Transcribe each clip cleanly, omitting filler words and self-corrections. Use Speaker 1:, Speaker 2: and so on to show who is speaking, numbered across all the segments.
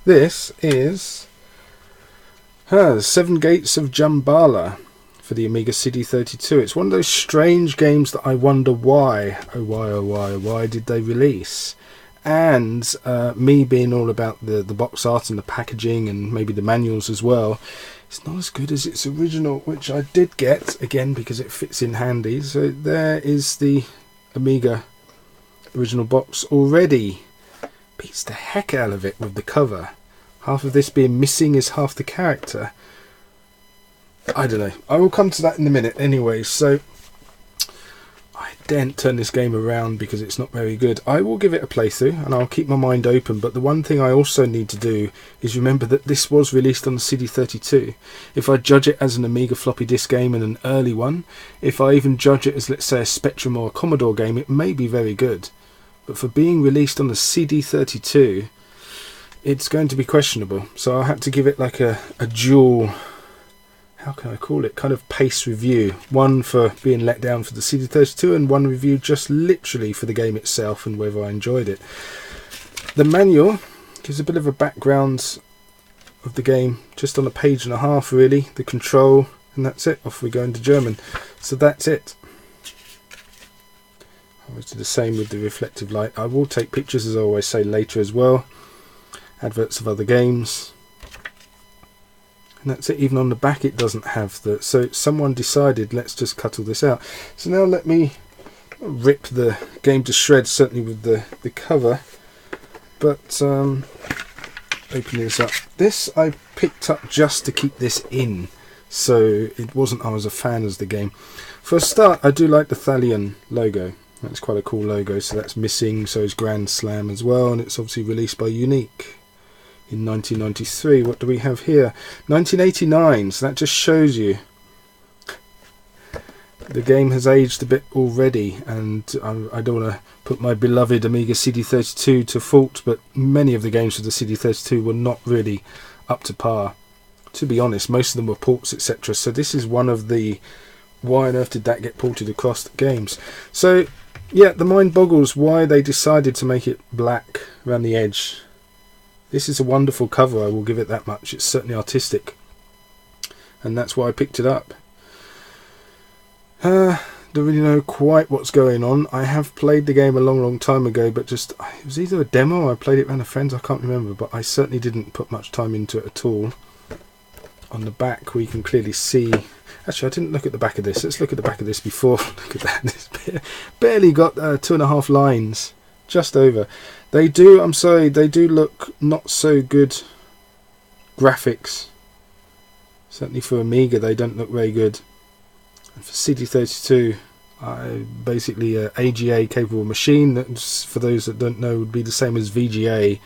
Speaker 1: This is Seven Gates of Jambala for the Amiga CD32. It's one of those strange games that I wonder why. Oh why did they release? And me being all about the box art and the packaging and maybe the manuals as well, it's not as good as its original, which I did get, again, because it fits in handy. So there is the Amiga original box already. Beats the heck out of it with the cover. Half of this being missing is half the character. I don't know. I will come to that in a minute anyway. So I daren't turn this game around because it's not very good. I will give it a playthrough and I'll keep my mind open, but the one thing I also need to do is remember that this was released on the CD32. If I judge it as an Amiga floppy disk game and an early one, if I even judge it as, let's say, a Spectrum or a Commodore game, it may be very good. But for being released on the CD32, it's going to be questionable. So I had to give it like a dual, how can I call it, kind of pace review. One for being let down for the CD32 and one review just literally for the game itself and whether I enjoyed it. The manual gives a bit of a background of the game, just on a page and a half really, the control, and that's it. Off we go into German. So that's it. I will do the same with the reflective light. I will take pictures, as I always say, later as well. Adverts of other games. And that's it. Even on the back it doesn't have the... So someone decided, let's just cut all this out. So now let me rip the game to shreds, certainly with the cover. But open this up. This I picked up just to keep this in. So it wasn't I was a fan of the game. For a start, I do like the Thalion logo. That's quite a cool logo. So that's missing. So is Grand Slam as well. And it's obviously released by Unique in 1993. What do we have here? 1989. So that just shows you the game has aged a bit already, and I don't want to put my beloved Amiga CD32 to fault, but many of the games for the CD32 were not really up to par. To be honest, most of them were ports, etc. So this is one of the why on earth did that get ported across the games. So yeah, the mind boggles why they decided to make it black around the edge. This is a wonderful cover, I will give it that much. It's certainly artistic, and that's why I picked it up. Don't really know quite what's going on. I have played the game a long time ago, but just it was either a demo or I played it around a friend's, I can't remember, but I certainly didn't put much time into it at all. On the back we can clearly see, actually I didn't look at the back of this, let's look at the back of this before. Look at that, this barely got 2.5 lines, just over. They do, I'm sorry, they do look not so good graphics. Certainly for Amiga they don't look very good. And for CD32, basically an AGA capable machine, that's, for those that don't know, would be the same as VGA.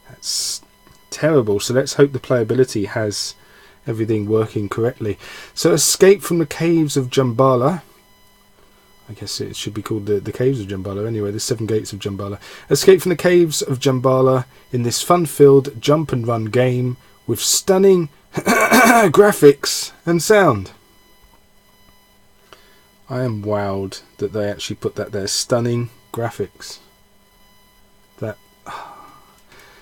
Speaker 1: That's terrible, so let's hope the playability has everything working correctly. So Escape from the Caves of Jambala. I guess it should be called the Caves of Jambala anyway, the 7 Gates of Jambala. Escape from the Caves of Jambala in this fun-filled jump and run game with stunning graphics and sound. I am wowed that they actually put that there. Stunning graphics. That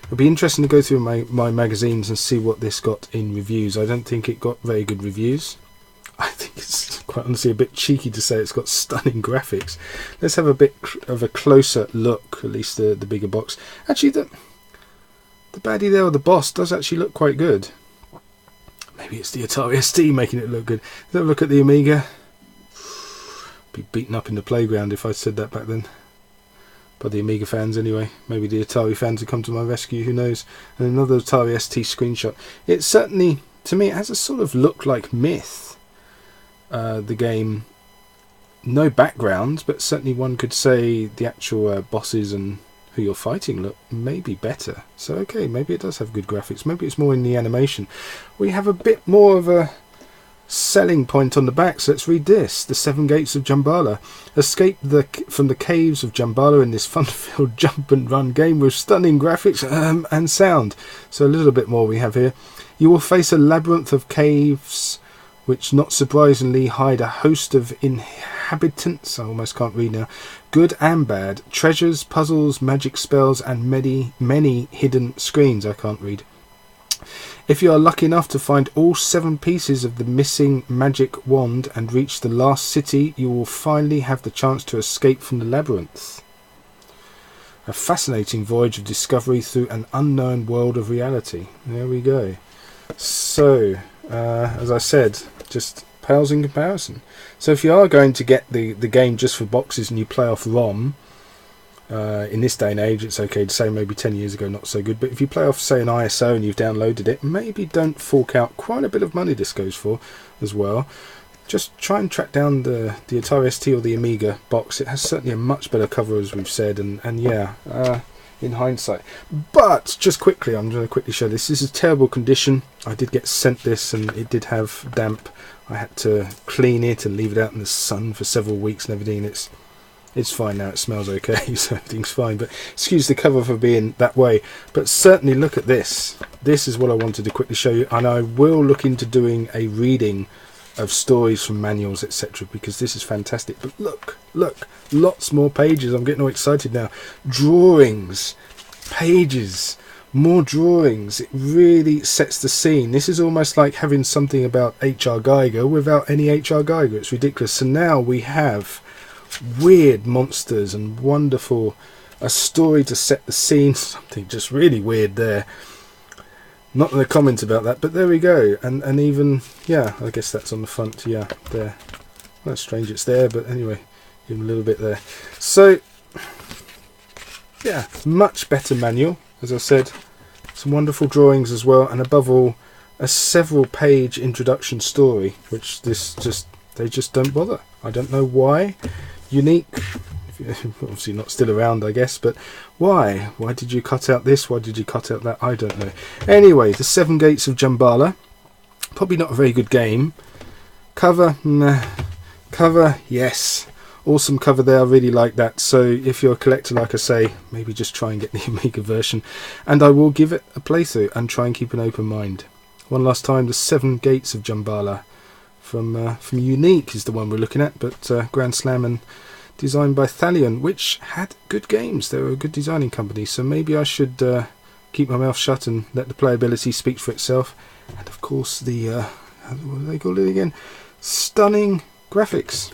Speaker 1: it'll be interesting to go through my magazines and see what this got in reviews. I don't think it got very good reviews. I think it's quite honestly a bit cheeky to say it's got stunning graphics. Let's have a bit of a closer look, at least the bigger box. Actually, the baddie there, or the boss, does actually look quite good. Maybe it's the Atari ST making it look good. Let's have a look at the Amiga. Be beaten up in the playground if I said that back then. By the Amiga fans anyway. Maybe the Atari fans would come to my rescue, who knows. And another Atari ST screenshot. It certainly, to me, it has a sort of look like Myth. The game, no background, but certainly one could say the actual bosses and who you're fighting look maybe better. So okay, maybe it does have good graphics. Maybe it's more in the animation. We have a bit more of a selling point on the back, so let's read this. The 7 Gates of Jambala. Escape from the caves of Jambala in this fun-filled jump and run game with stunning graphics and sound. So a little bit more we have here. You will face a labyrinth of caves which not surprisingly hide a host of inhabitants, I almost can't read now, good and bad, treasures, puzzles, magic spells, and many hidden screens, I can't read. If you are lucky enough to find all 7 pieces of the missing magic wand and reach the last city, you will finally have the chance to escape from the labyrinth. A fascinating voyage of discovery through an unknown world of reality. There we go. So, as I said, just pales in comparison. So if you are going to get the game just for boxes and you play off ROM, in this day and age it's okay to say, maybe 10 years ago not so good, but if you play off say an ISO and you've downloaded it, maybe don't fork out quite a bit of money this goes for as well. Just try and track down the Atari ST or the Amiga box. It has certainly a much better cover, as we've said, and yeah, in hindsight. But just quickly, I'm going to quickly show this. This is terrible condition. I did get sent this and it did have damp. I had to clean it and leave it out in the sun for several weeks and everything. It's fine now, it smells okay, so everything's fine, but excuse the cover for being that way. But certainly look at this. This is what I wanted to quickly show you, and I will look into doing a reading of stories from manuals, etc., because this is fantastic. But look, lots more pages. I'm getting all excited now. Drawings, pages, more drawings. It really sets the scene. This is almost like having something about H.R. Geiger without any H.R. Geiger. It's ridiculous. So now we have weird monsters and wonderful, a story to set the scene, something just really weird there. Not in the comments about that, but there we go. And even, yeah, I guess that's on the front, yeah, there. That's strange it's there, but anyway, even a little bit there. So, yeah, much better manual, as I said. Some wonderful drawings as well, and above all, a several page introduction story, which they just don't bother. I don't know why. Unique, obviously not still around I guess, but why did you cut out this, why did you cut out that, I don't know. Anyway, the 7 Gates of Jambala, probably not a very good game. Cover, nah. Cover, yes, awesome cover there, I really like that. So if you're a collector, like I say, maybe just try and get the Amiga version, and I will give it a playthrough and try and keep an open mind. One last time, the 7 Gates of Jambala from Unique is the one we're looking at, but Grand Slam and designed by Thalion, which had good games. They were a good designing company, so maybe I should keep my mouth shut and let the playability speak for itself. And of course the what do they call it again? Stunning graphics.